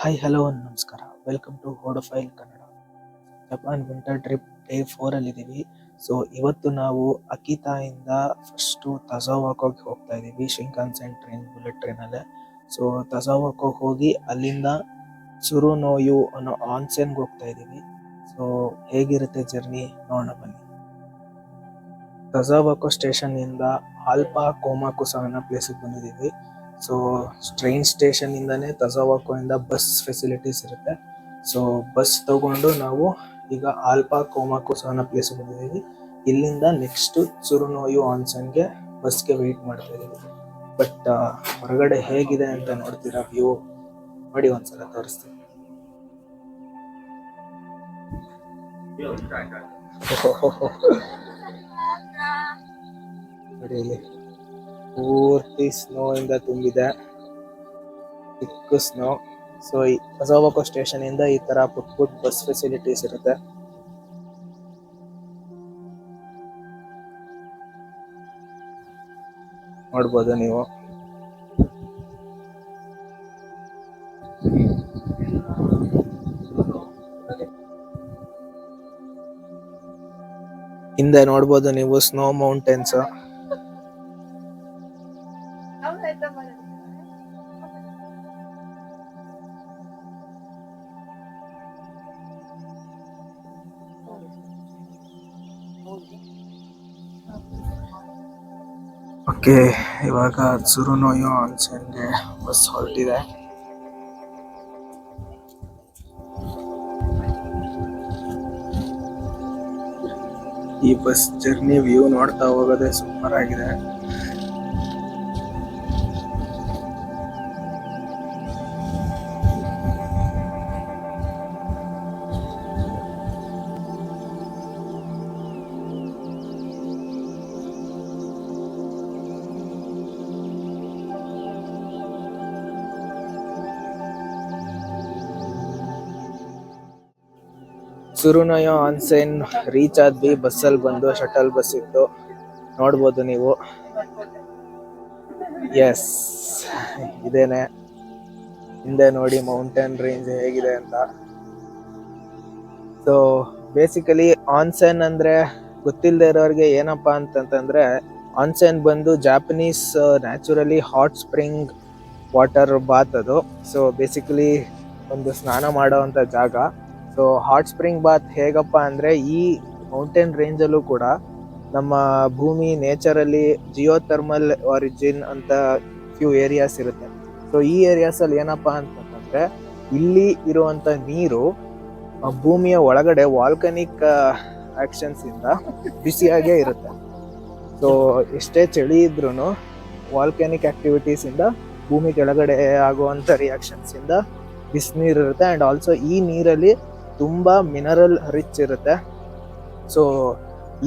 Hi hello ನಮಸ್ಕಾರ. Welcome to Hodophile Kannada. Japan winter trip day 4 ಅಲ್ಲಿದ್ದೀವಿ. So ಇವತ್ತು ನಾವು ಅಕಿತಾಯಿಂದ ಫಸ್ಟು ತಜಾವಾಕೋಗೆ ಹೋಗ್ತಾ ಇದ್ದೀವಿ. ಶಿಂಕಾನ್ಸೆನ್ ಟ್ರೈನ್, ಬುಲೆಟ್ ಟ್ರೈನಲ್ಲೇ. ಸೊ ತಜಾವಾಕೋಗೆ ಹೋಗಿ ಅಲ್ಲಿಂದ ಸುರುನೋಯು ಅನ್ನೋ ಆನ್ಸೆನ್ಗೆ ಹೋಗ್ತಾ ಇದ್ದೀವಿ. ಸೊ ಹೇಗಿರುತ್ತೆ ಜರ್ನಿ ನೋಡೋಣ ಬನ್ನಿ. ತಜಾವಾಕೋ ಸ್ಟೇಷನ್ ಇಂದ ಆಲ್ಪಾ ಕೋಮಾಕುಸ ಅನ್ನೋ ಪ್ಲೇಸಿಗೆ ಬಂದಿದ್ದೀವಿ. ಸೊ ಟ್ರೈನ್ ಸ್ಟೇಷನ್ ಇಂದಾನೆ ತಜಾವಾಕೋ ಇಂದ ಬಸ್ ಫೆಸಿಲಿಟೀಸ್ ಇರುತ್ತೆ. ಸೊ ಬಸ್ ತಗೊಂಡು ನಾವು ಈಗ ಆಲ್ಪಾ ಕೋಮಾಕುಸ ಅನ್ನೋ ಪ್ಲೇಸ್ ಬಂದಿದ್ದೀವಿ. ಇಲ್ಲಿಂದ ನೆಕ್ಸ್ಟ್ ಸುರುನೋಯು ಆನ್ಸನ್ಗೆ ಬಸ್ಗೆ ವೆಯ್ಟ್ ಮಾಡ್ತಾ ಇದೀವಿ. ಬಟ್ ಹೊರಗಡೆ ಹೇಗಿದೆ ಅಂತ ನೋಡ್ತೀರಾ ವ್ಯೂ ನೋಡಿ, ಒಂದ್ಸಲ ತೋರಿಸ್ತೀನಿ. ನೋಡಿ ಇಲ್ಲಿ ಪೂರ್ತಿ ಸ್ನೋ ಇಂದ ತುಂಬಿದೆ, ಚಿಕ್ಕ ಸ್ನೋ. ಸೊ ಈ ತಜಾವಾಕೋ ಸ್ಟೇಷನ್ ಇಂದ ಈ ತರ ಪುಟ್ ಬಸ್ ಫೆಸಿಲಿಟೀಸ್ ಇರುತ್ತೆ. ನೋಡ್ಬೋದು ನೀವು. ಹಿಂದೆ ನೋಡ್ಬೋದು ನೀವು ಸ್ನೋ ಮೌಂಟೇನ್ಸ್. ಓಕೆ, ಇವಾಗ ಸುರುನೋಯು ಆನ್ಸನ್ಗೆ ಬಸ್ ಹೊರಟಿದೆ. ಈ ಬಸ್ ಜರ್ನಿ ವ್ಯೂ ನೋಡ್ತಾ ಹೋಗೋದೇ ಸೂಪರ್ ಆಗಿದೆ. ಸುರುನೋಯು ಆನ್ಸೆನ್ ರೀಚ್ ಆದ್ವಿ. ಬಸ್ಸಲ್ಲಿ ಬಂದು ಶಟಲ್ ಬಸ್ ಇತ್ತು, ನೋಡ್ಬೋದು ನೀವು. ಎಸ್, ಇದೇನೆ. ಹಿಂದೆ ನೋಡಿ ಮೌಂಟೇನ್ ರೇಂಜ್ ಹೇಗಿದೆ ಅಂತ. ಸೊ ಬೇಸಿಕಲಿ ಆನ್ಸೆನ್ ಅಂದ್ರೆ ಗೊತ್ತಿಲ್ಲದೆ ಇರೋರಿಗೆ ಏನಪ್ಪಾ ಅಂತಂತಂದ್ರೆ, ಆನ್ಸೆನ್ ಬಂದು Japanese naturally hot spring water bath ಅದು. ಸೊ ಬೇಸಿಕಲಿ ಒಂದು ಸ್ನಾನ ಮಾಡೋವಂಥ ಜಾಗ. ಸೊ ಹಾಟ್ ಸ್ಪ್ರಿಂಗ್ ಬಾತ್ ಹೇಗಪ್ಪ ಅಂದ್ರೆ, ಈ ಮೌಂಟೇನ್ ರೇಂಜ್ ಅಲ್ಲೂ ಕೂಡ ನಮ್ಮ ಭೂಮಿ ನೇಚರಲ್ಲಿ ಜಿಯೋಥರ್ಮಲ್ ಆರಿಜಿನ್ ಅಂತ ಫ್ಯೂ ಏರಿಯಾಸ್ ಇರುತ್ತೆ. ಸೊ ಈ ಏರಿಯಾಸ್ ಅಲ್ಲಿ ಏನಪ್ಪಾ ಅಂತಂದ್ರೆ, ಇಲ್ಲಿ ಇರುವಂತ ನೀರು ಭೂಮಿಯ ಒಳಗಡೆ ವಾಲ್ಕನಿಕ್ ಆಕ್ಷನ್ಸ್ ಇಂದ ಬಿಸಿಯಾಗೇ ಇರುತ್ತೆ. ಸೊ ಎಷ್ಟೇ ಚಳಿ ಇದ್ರೂ ವಾಲ್ಕನಿಕ್ ಆಕ್ಟಿವಿಟೀಸ್ ಇಂದ ಭೂಮಿ ಕೆಳಗಡೆ ಆಗುವಂತ ರಿಯಾಕ್ಷನ್ಸ್ ಇಂದ ಬಿಸಿನೀರು ಇರುತ್ತೆ. ಅಂಡ್ ಆಲ್ಸೋ ಈ ನೀರಲ್ಲಿ ತುಂಬಾ ಮಿನರಲ್ ರಿಚ್ ಇರುತ್ತೆ. ಸೊ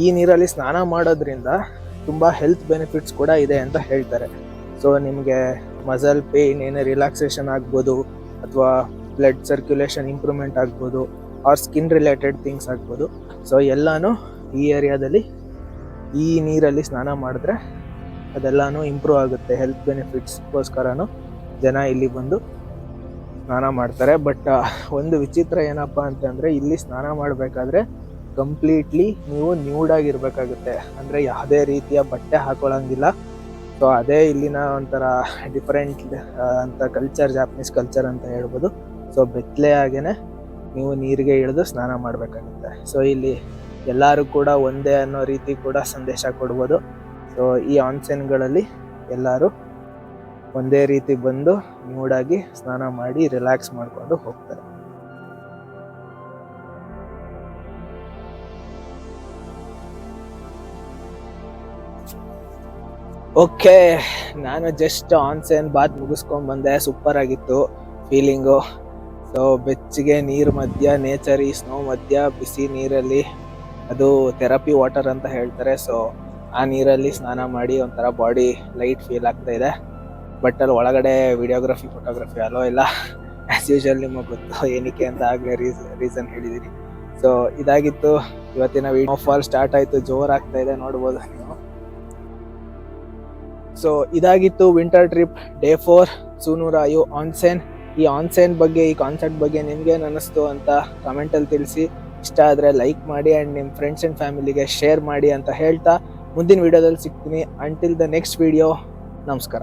ಈ ನೀರಲ್ಲಿ ಸ್ನಾನ ಮಾಡೋದ್ರಿಂದ ತುಂಬಾ ಹೆಲ್ತ್ ಬೆನಿಫಿಟ್ಸ್ ಕೂಡ ಇದೆ ಅಂತ ಹೇಳ್ತಾರೆ. ಸೊ ನಿಮಗೆ ಮಸಲ್ ಪೇನ್ ಏನೇ ರಿಲ್ಯಾಕ್ಸೇಷನ್ ಆಗ್ಬೋದು, ಅಥವಾ ಬ್ಲಡ್ ಸರ್ಕ್ಯುಲೇಷನ್ ಇಂಪ್ರೂವ್ಮೆಂಟ್ ಆಗ್ಬೋದು, ಆರ್ ಸ್ಕಿನ್ ರಿಲೇಟೆಡ್ ಥಿಂಗ್ಸ್ ಆಗ್ಬೋದು. ಸೊ ಎಲ್ಲಾನು ಈ ಏರಿಯಾದಲ್ಲಿ ಈ ನೀರಲ್ಲಿ ಸ್ನಾನ ಮಾಡಿದ್ರೆ ಅದೆಲ್ಲಾನು ಇಂಪ್ರೂವ್ ಆಗುತ್ತೆ. ಹೆಲ್ತ್ ಬೆನಿಫಿಟ್ಸ್ಗೋಸ್ಕರನು ಜನ ಇಲ್ಲಿ ಬಂದು ಸ್ನಾನ ಮಾಡ್ತಾರೆ. ಬಟ್ ಒಂದು ವಿಚಿತ್ರ ಏನಪ್ಪಾ ಅಂತಂದ್ರೆ, ಇಲ್ಲಿ ಸ್ನಾನ ಮಾಡಬೇಕಾದ್ರೆ ಕಂಪ್ಲೀಟ್ಲಿ ನೀವು ನ್ಯೂಡ್ ಆಗಿರ್ಬೇಕಾಗುತ್ತೆ. ಅಂದ್ರೆ ಯಾವುದೇ ರೀತಿಯ ಬಟ್ಟೆ ಹಾಕೊಳ್ಳಂಗಿಲ್ಲ. ಸೊ ಅದೇ ಇಲ್ಲಿನ ಒಂಥರ ಡಿಫರೆಂಟ್ ಅಂತ ಕಲ್ಚರ್, ಜಾಪನೀಸ್ ಕಲ್ಚರ್ ಅಂತ ಹೇಳ್ಬೋದು. ಸೊ ಬೆತ್ತಲೆ ಆಗೇನೆ ನೀವು ನೀರಿಗೆ ಇಳಿದು ಸ್ನಾನ ಮಾಡಬೇಕಾಗುತ್ತೆ. ಸೊ ಇಲ್ಲಿ ಎಲ್ಲರೂ ಕೂಡ ಒಂದೇ ಅನ್ನೋ ರೀತಿ ಕೂಡ ಸಂದೇಶ ಕೊಡ್ಬೋದು. ಸೊ ಈ ಆನ್ಸೆನ್ಗಳಲ್ಲಿ ಎಲ್ಲರೂ ಒಂದೇ ರೀತಿ ಬಂದು ನ್ಯೂಡಾಗಿ ಸ್ನಾನ ಮಾಡಿ ರಿಲ್ಯಾಕ್ಸ್ ಮಾಡ್ಕೊಂಡು ಹೋಗ್ತಾರೆ. ಓಕೆ, ನಾನು ಜಸ್ಟ್ ಆನ್ಸೆನ್ ಬಾತ್ ಮುಗಿಸ್ಕೊಂಡ್ ಬಂದೆ. ಸೂಪರ್ ಆಗಿತ್ತು ಫೀಲಿಂಗು. ಸೊ ಬೆಚ್ಚಗೆ ನೀರ್ ಮಧ್ಯ, ನೇಚರ್ ಈ ಸ್ನೋ ಮಧ್ಯ, ಬಿಸಿ ನೀರಲ್ಲಿ, ಅದು ಥೆರಪಿ ವಾಟರ್ ಅಂತ ಹೇಳ್ತಾರೆ. ಸೊ ಆ ನೀರಲ್ಲಿ ಸ್ನಾನ ಮಾಡಿ ಒಂಥರ ಬಾಡಿ ಲೈಟ್ ಫೀಲ್ ಆಗ್ತಾ ಇದೆ. ಬಟ್ ಅಲ್ಲಿ ಒಳಗಡೆ ವಿಡಿಯೋಗ್ರಫಿ, ಫೋಟೋಗ್ರಫಿ ಅಲೋ ಇಲ್ಲ. ಆಸ್ ಯೂಶುವಲ್ ನಿಮಗೆ ಗೊತ್ತು ಏನಕ್ಕೆ ಅಂತ ಆಗಲೇ ರೀಸನ್ ಹೇಳಿದೀನಿ. ಸೊ ಇದಾಗಿತ್ತು ಇವತ್ತಿನ ವಿಡಿಯೋ. ಫಾಲ್ ಸ್ಟಾರ್ಟ್ ಆಯ್ತು, ಜೋರ್ ಆಗ್ತಾ ಇದೆ, ನೋಡ್ಬೋದು ನೀವು. ಸೊ ಇದಾಗಿತ್ತು ವಿಂಟರ್ ಟ್ರಿಪ್ ಡೇ 4 ಸುನುರಾಯು ಆನ್ಸೆನ್. ಈ ಆನ್ಸೈನ್ ಬಗ್ಗೆ, ಈ ಕಾನ್ಸೆಪ್ಟ್ ಬಗ್ಗೆ ನಿಮ್ಗೇನು ಅನ್ನಿಸ್ತು ಅಂತ ಕಮೆಂಟಲ್ಲಿ ತಿಳಿಸಿ. ಇಷ್ಟ ಆದರೆ ಲೈಕ್ ಮಾಡಿ ಆ್ಯಂಡ್ ನಿಮ್ಮ ಫ್ರೆಂಡ್ಸ್ ಆ್ಯಂಡ್ ಫ್ಯಾಮಿಲಿಗೆ ಶೇರ್ ಮಾಡಿ ಅಂತ ಹೇಳ್ತಾ ಮುಂದಿನ ವಿಡಿಯೋದಲ್ಲಿ ಸಿಗ್ತೀನಿ. ಅಂಟಿಲ್ ದ ನೆಕ್ಸ್ಟ್ ವಿಡಿಯೋ, ನಮಸ್ಕಾರ.